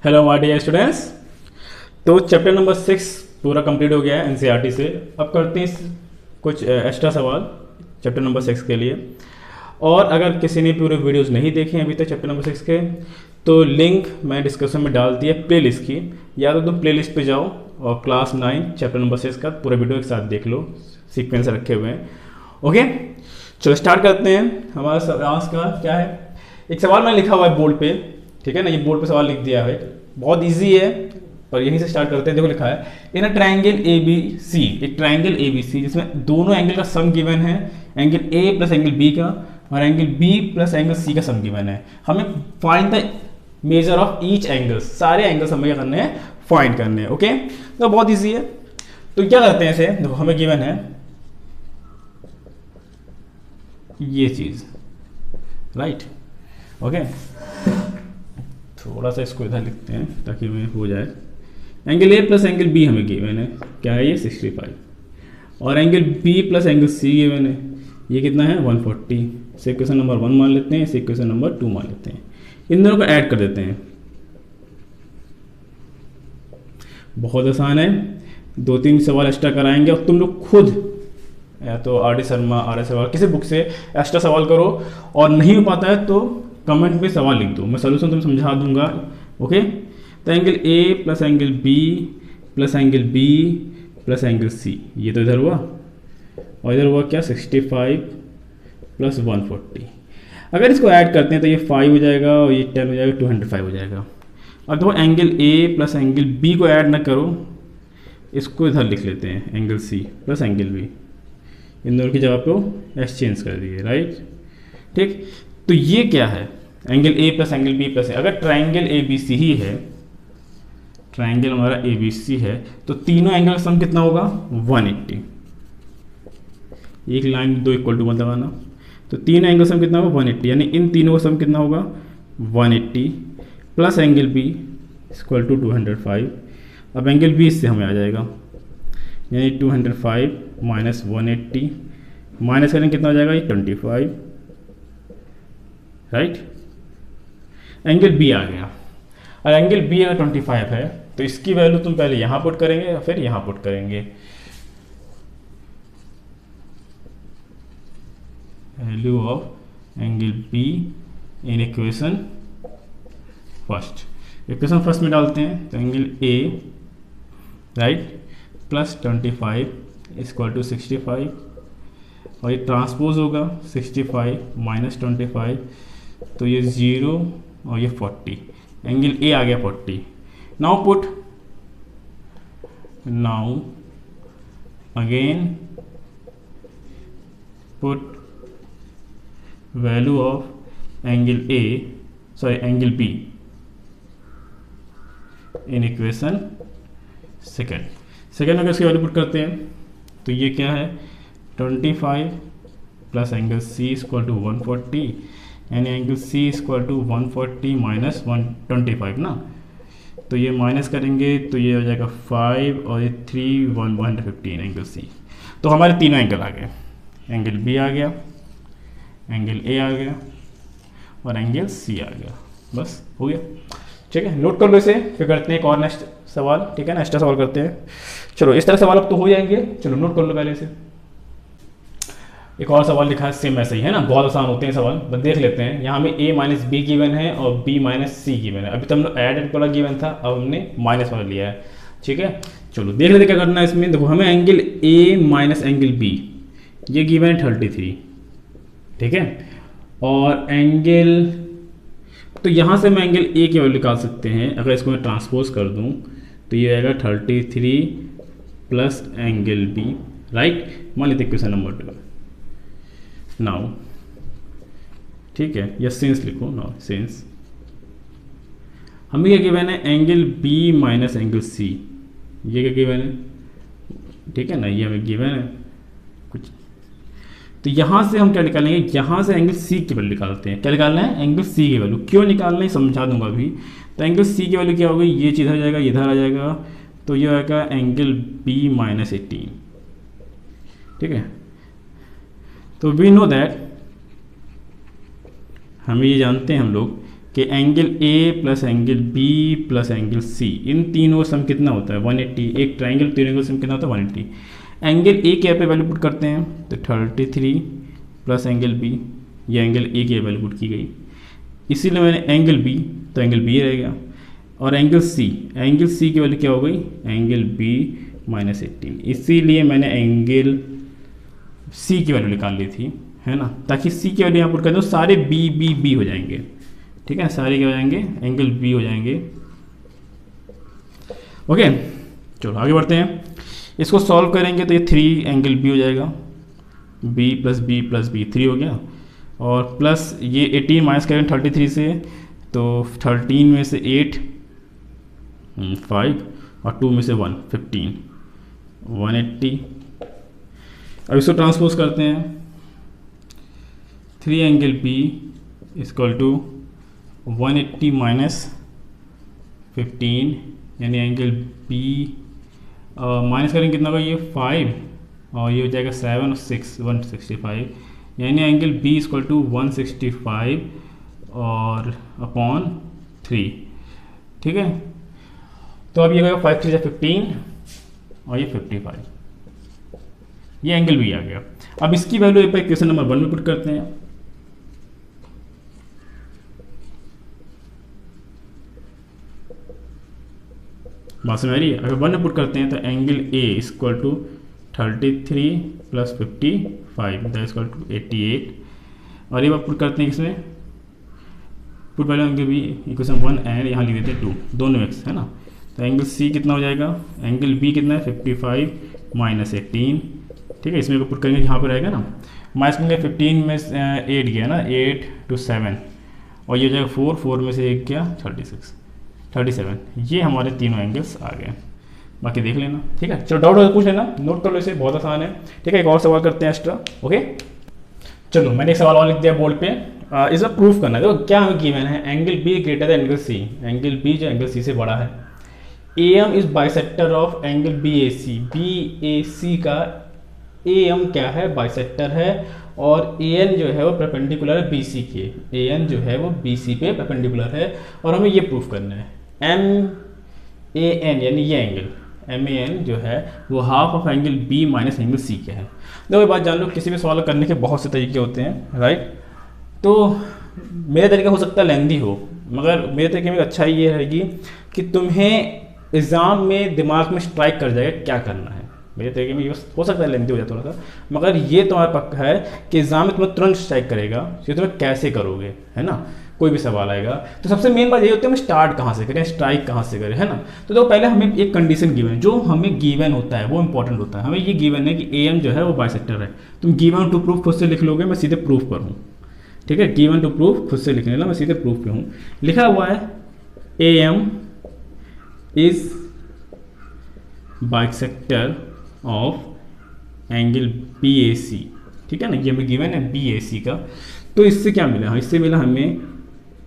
Hello my dear students. तो chapter number 6 पूरा complete हो गया है एनसीईआरटी से। अब करते हैं कुछ एक्स्ट्रा सवाल चैप्टर नंबर 6 के लिए। और अगर किसी ने पूरे वीडियोस नहीं देखे हैं अभी तक चैप्टर नंबर 6 के, तो लिंक मैं डिस्क्रिप्शन में डाल दिया प्लेलिस्ट की, या तो तुम प्लेलिस्ट पे जाओ और क्लास 9 चैप्टर नंबर 6 का पूरा वीडियो एक साथ देख लो, सीक्वेंस रखे हुए हैं। ओके, चलो स्टार्ट करते हैं। हमारा सवाल का क्या है, एक सवाल मैंने लिखा हुआ है बोर्ड पे, ठीक है ना, ये बोर्ड पे सवाल लिख दिया है, बहुत इजी है, पर यहीं से स्टार्ट करते हैं। देखो लिखा है इन अ ट्रायंगल ए बी सी, एक ट्रायंगल ए बी सी जिसमें दोनों एंगल का सम गिवन है, angle A plus angle B का और angle B plus angle C का सम गिवन है। हमें find the measure of each angle, सारे एंगल्स हमें क्या करने हैं, फाइंड करने हैं। ओके, तो बहुत ईजी है। तो क्या करते हैं इसे, देखो हमें गिवन है ये चीज, राइट। ओके, थोड़ा सा इसको इधर लिखते हैं ताकि हमें हो जाए। Angle A plus angle B हमें गिवन है, क्या है ये 65, और angle B plus angle C given है, ये कितना है 140। इसे इक्वेशन नंबर 1 मान लेते हैं, इसे इक्वेशन नंबर 2 मान लेते हैं, इन दोनों को ऐड कर देते हैं। बहुत आसान है, 2-3 सवाल एक्स्ट्रा कराएंगे और तुम लोग खुद या तो R D Sharma, R S सवाल किसी बुक से एक्स्ट्रा सवाल करो, और नहीं हो पाता है तो कमेंट में सवाल लिख दो, मैं सोल्यूशन तुम्हें समझा दूंगा। ओके, तो angle A plus angle B plus angle B plus angle C, ये तो इधर हुआ, और इधर हुआ क्या 65 प्लस 140। अगर इसको ऐड करते हैं तो ये 5 हो जाएगा और ये 10 हो जाएगा, 205 हो जाएगा। अब देखो angle A plus angle B को ऐड ना करो, इसको इधर लिख लेते हैं angle C plus angle B, इन दोनों की जगह पे एक्सचेंज कर दिए, राइट। ठीक, तो ये क्या है, angle A plus angle B plus, अगर ट्रायंगल ए बी सी ही है, ट्रायंगल हमारा ए बी सी है, तो तीनों एंगल का सम कितना होगा 180। एक लाइन 2 इक्वल टू मत लगाना, तो तीनों एंगल सम कितना होगा 180, यानी इन तीनों का सम कितना होगा 180 plus angle B equal to 205। अब एंगल बी इससे हमें आ जाएगा, यानी 205 माइनस 180, माइनस करेंगे कितना हो जाएगा ये 25, राइट। एंगल बी आ गया, और एंगल बी अगर 25 है तो इसकी वैल्यू तुम पहले यहाँ पुट करेंगे या फिर यहाँ पुट करेंगे। Value of angle B in equation first, equation first में डालते हैं, तो angle A, right, plus 25 equal to 65, और ये ट्रांसपोज होगा 65 माइनस 25, तो ये 0 और ये 40, एंगल ए आ गया 40। Now put, now again put value of angle A, sorry angle B in equation second अगर इसकी वैल्यू पुट करते हैं तो ये क्या है 25 plus angle C equal to 140, यानी angle C equal to 140 minus 125 ना, तो ये माइनस करेंगे तो ये हो जाएगा 5 और ये 3 115 एंगल सी। तो हमारे तीनों एंगल आ गए, एंगल बी आ गया, एंगल ए आ गया और एंगल सी आ गया, बस हो गया। ठीक है, नोट कर लो इसे, फिर करते हैं एक और नेक्स्ट सवाल, ठीक है ना, एक्स्ट्रा सवाल करते हैं। चलो इस तरह सवाल अब तो हो जाएंगे, चलो नोट कर लो पहले से। एक और सवाल लिखा है सेम ऐसे ही है ना, बहुत आसान होते हैं सवाल, बस देख लेते हैं। यहाँ हमें a माइनस बी गिवन है और b माइनस सी गिवन है, अभी तो हम लोग एडेड वाला गिवन था, अब हमने माइनस वाला लिया है। ठीक है, चलो देख लेते क्या करना है इसमें। देखो हमें angle a minus angle b ये गिवन है 33, ठीक है, और एंगल, तो यहाँ से हम एंगल ए की वैल्यू निकाल सकते हैं। अगर इसको मैं ट्रांसपोज कर दूँ तो ये आएगा 33 प्लस एंगल बी, राइट। मान लेते क्वेश्चन नंबर 2 नाउ, ठीक है, या सिंस लिखो, नाउ सिंस हमें क्या गिवन है angle B minus angle C, ये क्या गिवन है, ठीक है ना, ये हमें गिवन है कुछ। तो यहाँ से हम क्या निकालेंगे, यहाँ से एंगल सी की वैल्यू निकालते हैं। क्या निकालना है, एंगल सी की वैल्यू। क्यों निकालना है समझा दूंगा अभी। तो एंगल सी की वैल्यू क्या होगी, ये चीज़ आ जाएगा, इधर आ जाएगा, तो ये आएगा एंगल बी माइनस 18, ठीक है। तो वी नो दैट, हमें ये जानते हैं हम लोग कि angle A plus angle B plus angle C, इन तीनों का सम कितना होता है 180। एक ट्राइंगल तीनों का सम कितना होता है 180। एंगल ए के यहाँ पे वैल्यू पुट करते हैं तो 33 प्लस एंगल बी, ये एंगल ए की वैल्यू पुट की गई, इसीलिए मैंने एंगल बी, तो एंगल बी रह गया। और एंगल सी की वैल्यू क्या हो गई, एंगल बी माइनस 18, इसीलिए मैंने एंगल सी की वैल्यू निकाल ली थी, है ना, ताकि सी की वैल्यू यहाँ पुट कर दो, सारे बी बी बी हो जाएंगे, ठीक है, सारे क्या हो जाएंगे, एंगल बी हो जाएंगे। ओके, चलो आगे बढ़ते हैं। इसको सॉल्व करेंगे तो ये 3 एंगल बी हो जाएगा, B plus B plus B 3 हो गया, और प्लस ये 18 माइनस करें 33 से, तो 13 में से 8 5 और 2 में से 1 15 180। अब इसको ट्रांसपोज करते हैं, 3 angle B equal to 180 minus 15, यानी एंगल बी माइनस करेंगे कितना होगा, ये 5 और ये हो जाएगा 7 और 6 165, यानी एंगल बी इक्वल टू 165 और अपॉन 3, ठीक है। तो अब ये होगा 5 3 15 और ये 55, ये एंगल बी आ गया। अब इसकी वैल्यू पर क्वेश्चन नंबर 1 में पुट करते हैं, बात समझ आ रही है। अगर 1 में पुट करते हैं तो angle A equal to 33 plus 55 that equal to 88, और ये बात पुट करते हैं इसमें, put value angle B equation 1 and यहाँ लिख देते हैं 2, दोनों एक्स है ना। तो एंगल सी कितना हो जाएगा, एंगल बी कितना है 55 माइनस 18, ठीक है, इसमें पुट करेंगे यहाँ पर रहेगा ना, माइनस करेंगे 15 में 8 गया ना, 8 to 7 और ये हो जाएगा 4 में से 1 गया 37, ये हमारे तीनों एंगल्स आ गए। बाकी देख लेना, ठीक है। चलो डाउट हो तो पूछ लेना, नोट कर लो इसे, बहुत आसान है, ठीक है। एक और सवाल करते हैं एक्स्ट्रा, ओके। चलो मैंने एक सवाल और लिख दिया बोर्ड पे, इसमें प्रूफ करना है। देखो क्या हमें गिवन है, angle B greater than angle C, angle B जो एंगल सी से बड़ा है, A M is bisector of angle B A C का ए एम क्या है, बाइसेक्टर है, और ए एन जो है वो परपेंडिकुलर है बी सी के, ए एन जो है वो बी सी पे परपेंडिकुलर है, और हमें ये प्रूफ करना है एम ए एन यानी ये एंगल एम ए एन जो है वो half of angle B minus angle C के है। देखो ये बात जान लो, किसी भी सवाल करने के बहुत से तरीके होते हैं, राइट। तो मेरा तरीका हो सकता है लेंदी हो, मगर मेरे तरीके में अच्छा ये रहेगी कि तुम्हें एग्ज़ाम में दिमाग में स्ट्राइक कर जाएगा क्या करना है। मेरे तरीके में ये हो सकता है लेंदी हो जाए थोड़ा सा, मगर ये तुम्हारा पक्का है कि एग्ज़ाम में तुम्हें तुरंत स्ट्राइक करेगा कि तुम्हें कैसे करोगे, है ना। कोई भी सवाल आएगा तो सबसे मेन बात ये होती है हम स्टार्ट कहाँ से करें, स्ट्राइक कहाँ से करें, है ना। तो पहले हमें एक कंडीशन गिवन है, जो हमें गिवन होता है वो इंपॉर्टेंट होता है। हमें ये गिवन है कि ए एम जो है वो बाइसेक्टर है, तुम गिवन टू प्रूफ खुद से लिख लोगे, मैं सीधे प्रूफ पर हूँ, ठीक है। गिवन टू प्रूफ खुद से लिखने वाला, मैं सीधे प्रूफ पे हूँ। लिखा हुआ है A M is bisector of angle B A C, ठीक है ना, ये हमें गिवन है बी ए सी का। तो इससे क्या मिला, हाँ इससे मिला हमें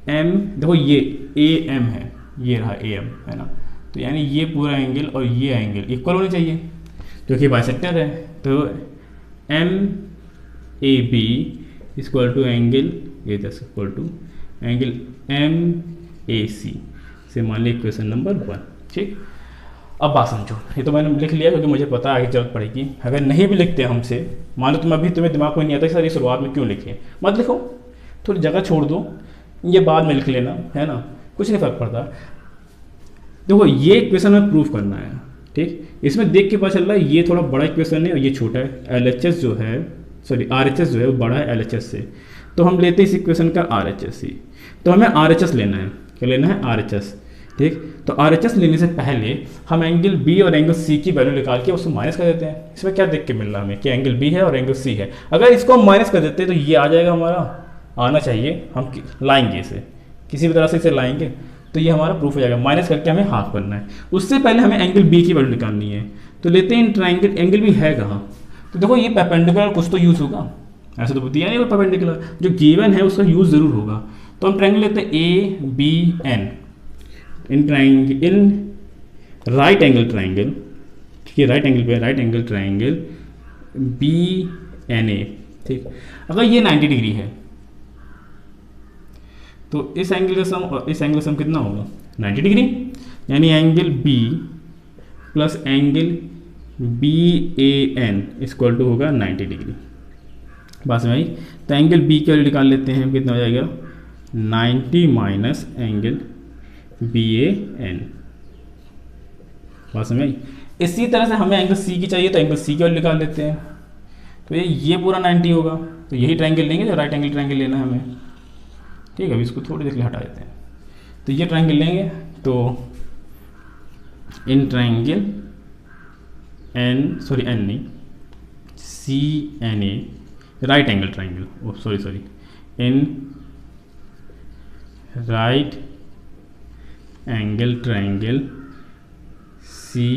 एम, देखो ये ए एम है, ये रहा ए एम, है ना। तो यानी ये पूरा एंगल और ये एंगल इक्वल होने चाहिए क्योंकि बाइसेक्टर है। तो M A B equal to angle A दस equal to angle M A C से मान लिया इक्वेशन नंबर 1, ठीक। अब बात समझो, ये तो मैंने लिख लिया क्योंकि मुझे पता है आगे जरूरत पड़ेगी। अगर नहीं भी लिखते हमसे, मान लो तुम्हें दिमाग में नहीं आता कि सर ये शुरुआत में क्यों लिखे, मत लिखो, थोड़ी जगह छोड़ दो, ये बाद में लिख लेना, है ना, कुछ नहीं फ़र्क पड़ता। देखो ये इक्वेशन में प्रूफ करना है, ठीक। इसमें देख के पता चल रहा है ये थोड़ा बड़ा इक्वेशन है और ये छोटा है। LHS जो है, सॉरी RHS जो है वो बड़ा है LHS से, तो हम लेते हैं इस इक्वेशन का RHS ही। तो हमें RHS लेना है, क्या लेना है, RHS, ठीक। तो RHS लेने से पहले हम एंगल B और एंगल C की वैल्यू निकाल के उसको माइनस कर देते हैं। इसमें क्या देख के मिल रहा है हमें कि एंगल B है और एंगल C है। अगर इसको हम माइनस कर देते हैं तो ये आ जाएगा, हमारा आना चाहिए, हम लाएंगे इसे किसी भी तरह से, इसे लाएंगे तो ये हमारा प्रूफ हो जाएगा। माइनस करके हमें हाफ करना है, उससे पहले हमें एंगल B की वैल्यू निकालनी है। तो लेते हैं ट्राइंगल, एंगल B है कहाँ, तो देखो ये परपेंडिकुलर कुछ तो यूज़ होगा, ऐसा तो दिया नहीं, परपेंडिकुलर जो गिवन है उसका यूज़ ज़रूर होगा। तो हम ट्राइंगल लेते हैं ABN in triangle, in right angle triangle, ठीक है, राइट एंगल पे राइट एंगल ट्राइंगल BNA, ठीक। अगर ये 90 डिग्री है तो इस एंगल का सम और इस एंगल का सम कितना होगा 90 डिग्री, यानी angle B plus angle B A N equal to होगा 90 डिग्री। बात समझ आई? तो एंगल बी की वैल्यू निकाल लेते हैं, कितना हो जाएगा 90 minus angle B A N. बात समझ आई? इसी तरह से हमें एंगल सी की चाहिए, तो एंगल सी की वैल्यू निकाल लेते हैं। तो ये पूरा 90 होगा, तो यही ट्रायंगल लेंगे जो राइट एंगल ट्रायंगल लेना है हमें। ठीक है, अभी इसको थोड़ी देर के लिए हटा देते हैं। तो ये ट्रायंगल लेंगे, तो इन ट्रायंगल एन नहीं C N A right angle triangle, sorry in right angle triangle C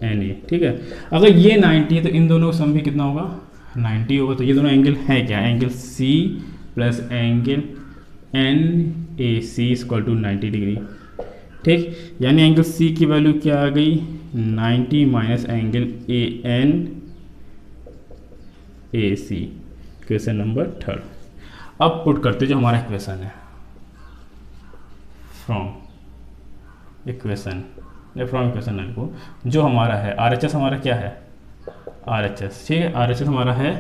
N A. ठीक है, अगर ये 90 है तो इन दोनों का सम भी कितना होगा 90 होगा। तो ये दोनों एंगल है क्या, angle C plus angle N A C equal to 90 degree. ठीक, यानी एंगल सी की वैल्यू क्या आ गई 90 minus angle A N A C. Question number 3। अब पुट करते जो हमारा इक्वेशन है फ्रॉम इक्वेशन को, जो हमारा है RHS हमारा क्या है RHS। ठीक है, RHS हमारा है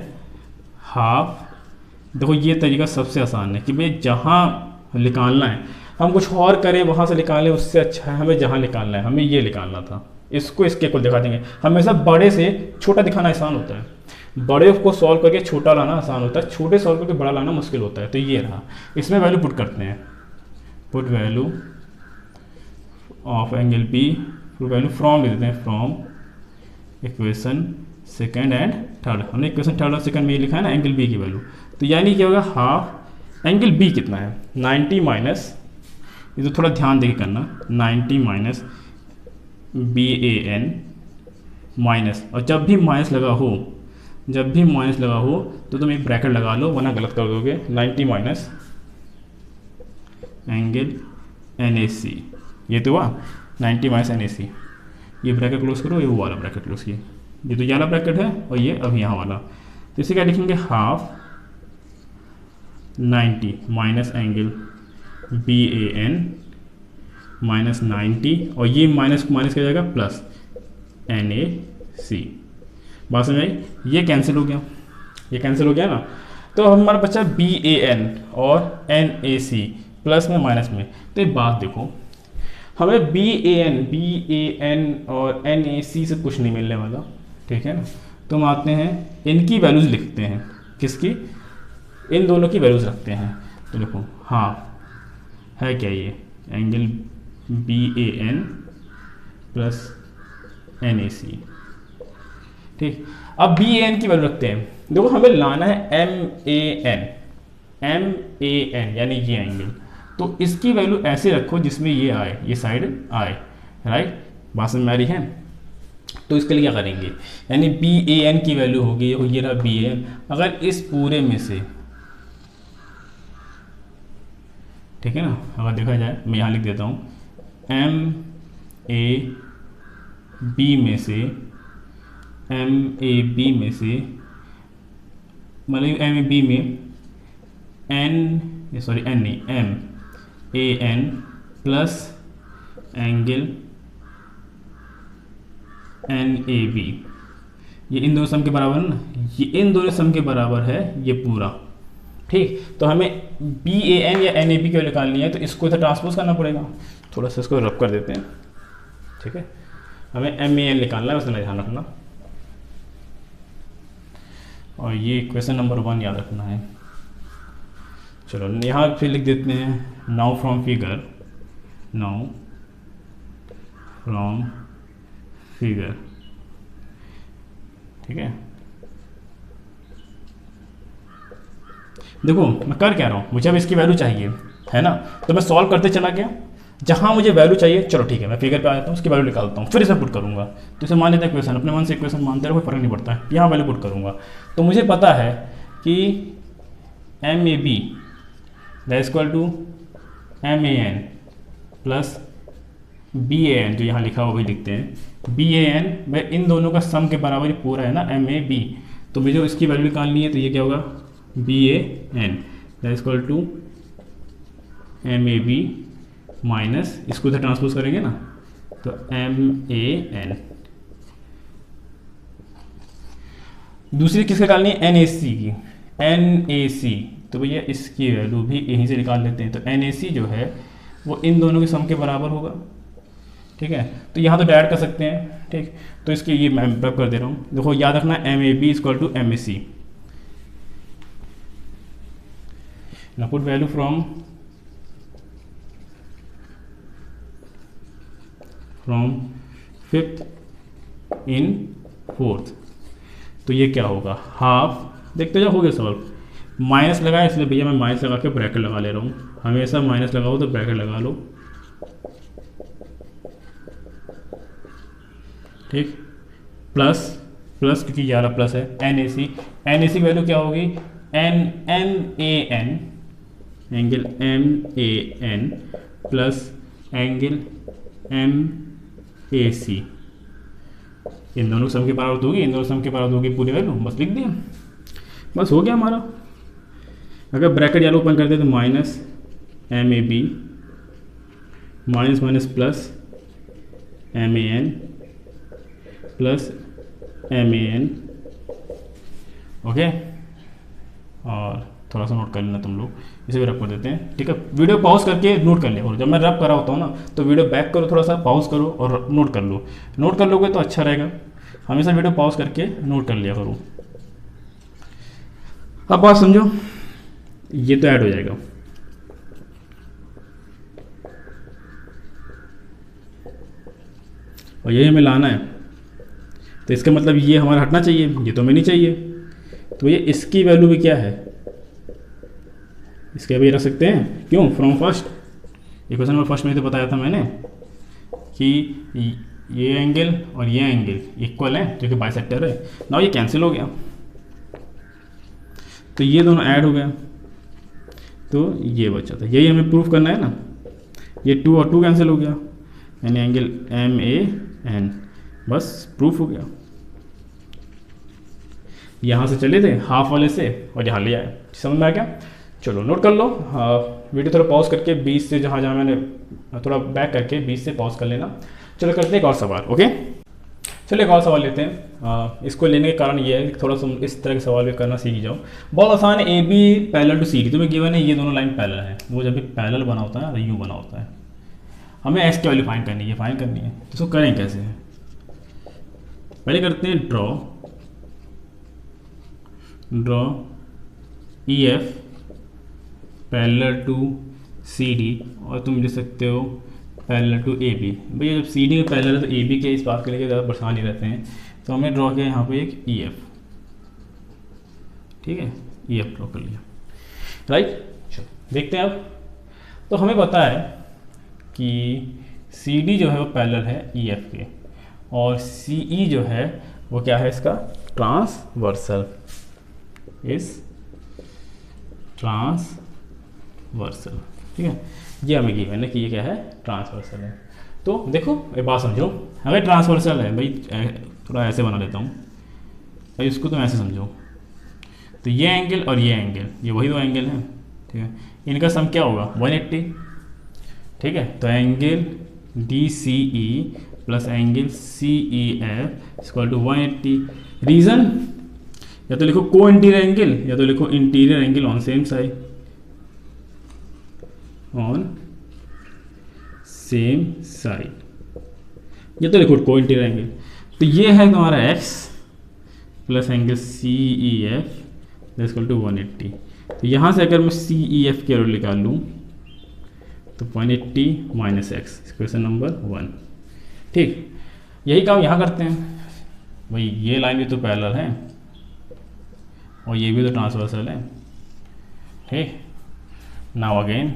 हाफ। देखो ये तरीका सबसे आसान है कि भाई जहाँ निकालना है, हम कुछ और करें वहाँ से निकालें उससे अच्छा है हमें जहाँ निकालना है, हमें ये निकालना था। इसको इसके इक्वल दिखा देंगे। हमेशा बड़े से छोटा दिखाना आसान होता है, बड़े को सॉल्व करके छोटा लाना आसान होता है, छोटे सॉल्व करके बड़ा लाना मुश्किल होता है। तो ये रहा, इसमें वैल्यू पुट करते हैं, put value of angle B, put value from लिख देते हैं, from equation second and third. हमने इक्वेशन थर्ड और सेकंड में ये लिखा है ना एंगल बी की वैल्यू। तो यानी क्या होगा हाफ एंगल बी कितना है 90 माइनस, ये तो थोड़ा ध्यान देके करना, 90 minus B A N minus, और जब भी माइनस लगा हो तो तुम एक ब्रैकेट लगा लो वरना गलत कर दोगे। 90 माइनस एंगल एन ए सी, ये तो हुआ 90 माइनस एन ए सी। ये ब्रैकेट क्लोज करो, ये वो वाला ब्रैकेट क्लोज किए, ये तो ये वाला ब्रैकेट है और ये अब यहाँ वाला। तो इसे क्या लिखेंगे half 90 minus angle B A N minus 90, और ये माइनस माइनस क्या जाएगा प्लस एन ए सी। बात समझ आई? ये कैंसिल हो गया, ना। तो हमारा बच्चा बी ए एन और एन ए सी प्लस में माइनस में। तो एक बात देखो, हमें बी ए एन और एन ए सी से कुछ नहीं मिलने वाला। ठीक है ना, तो हम आते हैं इनकी वैल्यूज लिखते हैं, किसकी, इन दोनों की वैल्यूज रखते हैं। तो देखो हाँ है क्या, ये angle B A N plus N A C. ठीक, अब बी ए एन की वैल्यू रखते हैं। देखो हमें लाना है एम ए एन यानी ये एंगल, तो इसकी वैल्यू ऐसे रखो जिसमें ये आए, ये साइड आए, राइट। बात समझ में आ रही है? तो इसके लिए क्या करेंगे, यानी बी ए एन की वैल्यू होगी, ये रहा बी ए एन। अगर इस पूरे में से, ठीक है ना, अगर देखा जाए मैं यहाँ लिख देता हूँ एम ए बी में से, मतलब एम ए बी में M A N plus angle N A B, ये इन दोनों सम के बराबर है ना, ये इन दोनों सम के बराबर है ये पूरा। ठीक, तो हमें बी ए एन या एन ए बी की वैल्यू निकालनी है, तो इसको इधर ट्रांसपोज करना पड़ेगा। थोड़ा सा इसको रब कर देते हैं। ठीक है, हमें एम ए एन निकालना है, उसमें ध्यान रखना, और ये क्वेश्चन नंबर 1 याद रखना है। चलो यहाँ फिर लिख देते हैं नाउ फ्रॉम फिगर। ठीक है, देखो मैं कर क्या रहा हूँ, मुझे अब इसकी वैल्यू चाहिए है ना, तो मैं सॉल्व करते चला गया, जहाँ मुझे वैल्यू चाहिए चलो ठीक है मैं फिगर पे आ जाता हूँ, उसकी वैल्यू निकालता हूँ, फिर इसे पुट करूँगा। तो इसे मान लेते हैं इक्वेशन, अपने मन से इक्वेशन मानते रहो, कोई फर्क नहीं पड़ता है, यहाँ वैल्यू पुट करूँगा। तो मुझे पता है कि M A B that equal to M A N plus B A N, जो यहाँ लिखा हुआ वही लिखते हैं, बी ए एन भाई इन दोनों का सम के बराबर पूरा है ना एम ए बी। तो मुझे इसकी वैल्यू निकालनी है, तो ये क्या होगा B A N that equal to MAB minus, इसको इधर ट्रांसपोज करेंगे ना तो MAN। दूसरी किसके डालनी है, NAC की, NAC, तो भैया इसकी वैल्यू भी यहीं से निकाल लेते हैं। तो NAC जो है वो इन दोनों के सम के बराबर होगा, ठीक है। तो यहाँ तो डायरेक्ट कर सकते हैं, ठीक। तो इसके ये मैं रब कर दे रहा हूँ, देखो याद रखना MAB equal to MAC। Now put value from fifth in fourth, तो ये क्या होगा, हाफ, देखते जाओ हो गया सॉल्व। माइनस लगाया इसलिए भैया मैं माइनस लगा के ब्रैकेट लगा ले रहा हूँ, हमेशा माइनस लगाओ तो ब्रैकेट लगा लो, ठीक। प्लस प्लस क्योंकि 11 प्लस है, NAC की वैल्यू क्या होगी, MAN, angle MAN plus angle MAC, इन दोनों सम के बराबर होगी, इन दोनों सम के बराबर होगी पूरी वैल्यू, बस लिख दिया, बस हो गया हमारा। अगर ब्रैकेट यार ओपन कर दे तो minus MAB minus minus plus MAN plus MAN, okay. और थोड़ा सा नोट कर लेना तुम लोग, इसे भी रब कर देते हैं, ठीक है। वीडियो पॉज करके नोट कर लिया, और जब मैं रब कर रहा होता हूँ ना तो वीडियो बैक करो, थोड़ा सा पॉज करो और नोट कर लो, नोट कर लोगे तो अच्छा रहेगा, हमेशा वीडियो पॉज करके नोट कर लिया करो। अब बात समझो, ये तो ऐड हो जाएगा, और यही हमें लाना है, तो इसका मतलब ये हमारा हटना चाहिए, ये तो हमें नहीं चाहिए, तो ये इसकी वैल्यू भी क्या है, इसके भी रख सकते हैं, क्यों, फ्रॉम फर्स्ट, ये क्वेश्चन नंबर फर्स्ट में तो बताया था मैंने कि ये एंगल और ये एंगल इक्वल है, जो कि बाइसेक्टर है ना, ये कैंसिल हो गया, तो ये दोनों ऐड हो गया, तो ये बचा था, यही हमें प्रूफ करना है ना, ये 2 और 2 कैंसिल हो गया, यानी एंगल MAN, बस प्रूफ हो गया। यहाँ से चले थे हाफ वाले से और यहाँ ले आए, समझ में आ गया। चलो नोट कर लो, वीडियो थोड़ा पॉज करके 20 से जहाँ मैंने थोड़ा बैक करके 20 से पॉज कर लेना। चलो करते हैं एक और सवाल, ओके। चलिए एक और सवाल लेते हैं। इसको लेने के कारण ये है कि थोड़ा सा इस तरह के सवाल भी करना सीख जाओ, बहुत आसान है। AB पैरेलल टू CD, तुम्हें गिवन है ये दोनों लाइन पैरेलल है, वो जब भी पैरेलल बना होता है तो यूँ बना होता है, हमें x की वैल्यू फाइंड करनी है, फाइंड करनी है, तो इसको करें कैसे, पहले करते हैं draw EF parallel to CD, और तुम लिख सकते हो पैरेलल टू AB। भैया जब CD में पैरेलल है तो AB के इस बात के लिए ज़्यादा परेशान नहीं रहते हैं, तो हमने ड्रॉ किया यहाँ पे एक EF, ठीक है, EF ड्रॉ कर लिया, राइट। चलो देखते हैं अब, तो हमें पता है कि CD जो है वो पैरेलल है EF के, और CE जो है वो क्या है, इसका ट्रांसवर्सल, इस ट्रांसवर्सल, ठीक है। ये हमें गिवन है कि ये क्या है, ट्रांसवर्सल है। तो देखो एक बात समझो, अगर ट्रांसवर्सल है भाई, थोड़ा ऐसे बना देता हूँ भाई, इसको तुम ऐसे समझो, तो ये एंगल और ये एंगल, ये वही दो एंगल हैं, ठीक है, इनका सम क्या होगा 180, ठीक है। तो angle DCE plus angle CEF equal to 180। Reason, या तो लिखो को इंटीरियर एंगल, या तो लिखो interior angle on same side, on same side, या तो लिखो को इंटीरियर एंगल। तो ये है तुम्हारा x plus angle CEF equal to 180। तो यहाँ से अगर मैं CEF की वैल्यू निकाल लूँ तो 180 माइनस एक्स, इक्वेशन नंबर 1, ठीक। यही काम यहाँ करते हैं भाई, ये लाइन भी तो पैरेलल है और ये भी तो ट्रांसवर्सल है, ठीक। Now again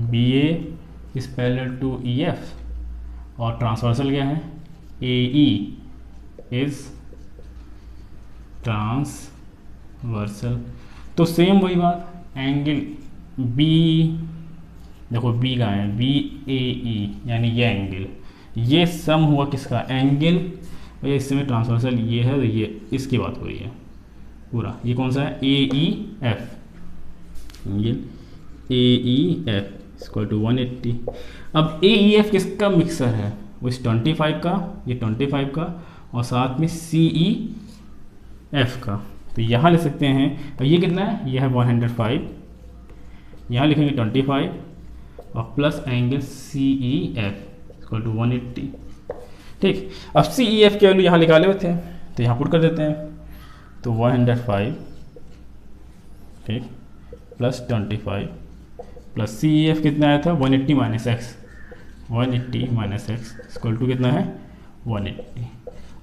BA is parallel to EF और ट्रांसवर्सल क्या है, AE इज ट्रांसवर्सल। तो सेम वही बात, एंगल B, देखो B का है BAE, यानी ये एंगल, ये सम हुआ किसका, एंगल भैया इसमें ट्रांसवर्सल ये है, तो ये इसकी बात हो रही है, पूरा, ये कौन सा है, ए ई एफ, ये ए ई एफ इक्वल टू 180। अब ए ई एफ किसका मिक्सर है, वो इस 25 का, ये 25 का और साथ में सी ई एफ का। तो यहाँ लिख सकते हैं, और ये कितना है, ये है 105, यहाँ लिखेंगे 25 और plus angle C E F equal to 180। ठीक, अब सी ई एफ की वैल्यू यहाँ निकाले हुए थे तो यहाँ पुट कर देते हैं, तो 105 ठीक plus 25 plus C E F कितना आया था 180 minus x, 180 minus x equal to कितना है 180।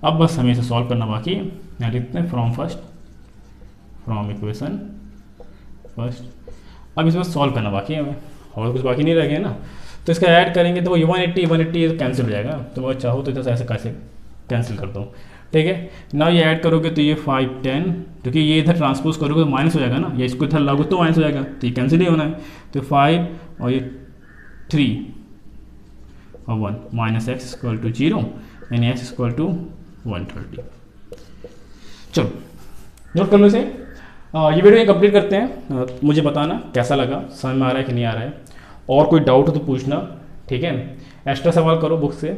अब बस हमें इसे सॉल्व करना बाकी है, यहाँ लिखते हैं फ्रॉम इक्वेशन फर्स्ट। अब इस बार सॉल्व करना बाकी है हमें, और कुछ बाकी नहीं रह गया ना, तो इसका ऐड करेंगे तो वो 180 कैंसिल हो जाएगा। तो मैं चाहूँ तो इधर ऐसे कैसे कैंसिल कर दूँ, ठीक है ना। ये ऐड करोगे तो ये 5 10, क्योंकि ये इधर ट्रांसपोज करोगे तो माइनस हो जाएगा ना, या इसको इधर लागू तो माइनस हो जाएगा, तो ये कैंसिल ही होना है। तो 5 और ये 3 और 1 माइनस एक्स इक्वल टू 0 यानी एक्स इक्वल टू 130। चलो नोट कर लो इसे। ये वीडियो कंप्लीट करते हैं। मुझे बताना कैसा लगा, समझ में आ रहा है कि नहीं आ रहा है, और कोई डाउट हो तो पूछना, ठीक है। एक्स्ट्रा सवाल करो बुक से,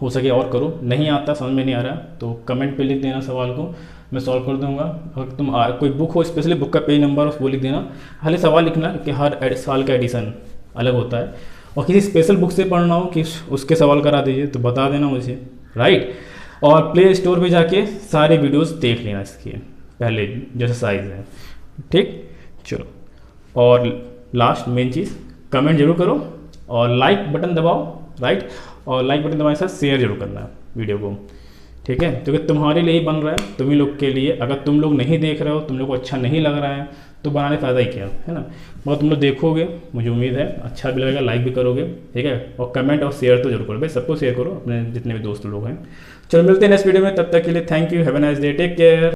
हो सके और करो, नहीं आता समझ में नहीं आ रहा तो कमेंट पे लिख देना सवाल को, मैं सॉल्व कर दूंगा। अगर तुम कोई बुक हो, स्पेशली बुक का पेज नंबर वो लिख देना, खाली सवाल लिखना कि हर साल का एडिशन अलग होता है, और किसी स्पेशल बुक से पढ़ना हो कि उसके सवाल करा दीजिए तो बता देना मुझे, राइट। और प्ले स्टोर पे जाके सारे वीडियोस देख लेना इसके पहले जैसे साइज़ है, ठीक। चलो, और लास्ट मेन चीज़ कमेंट जरूर करो और लाइक बटन दबाओ, राइट। और लाइक बटन दबाने के साथ शेयर जरूर करना है वीडियो को, ठीक है, क्योंकि तुम्हारे लिए ही बन रहा है, तुम्ही लोग के लिए। अगर तुम लोग नहीं देख रहे हो, तुम लोग को अच्छा नहीं लग रहा है तो बनाने फ़ायदा ही क्या है ना। मगर तुम लोग देखोगे, मुझे उम्मीद है अच्छा भी लगेगा, लाइक भी करोगे, ठीक है। और कमेंट और शेयर तो जरूर करो भाई, सबको शेयर करो, अपने जितने भी दोस्त लोग हैं। चलो मिलते हैं नेक्स्ट वीडियो में, तब तक के लिए thank you, have a nice day, take care.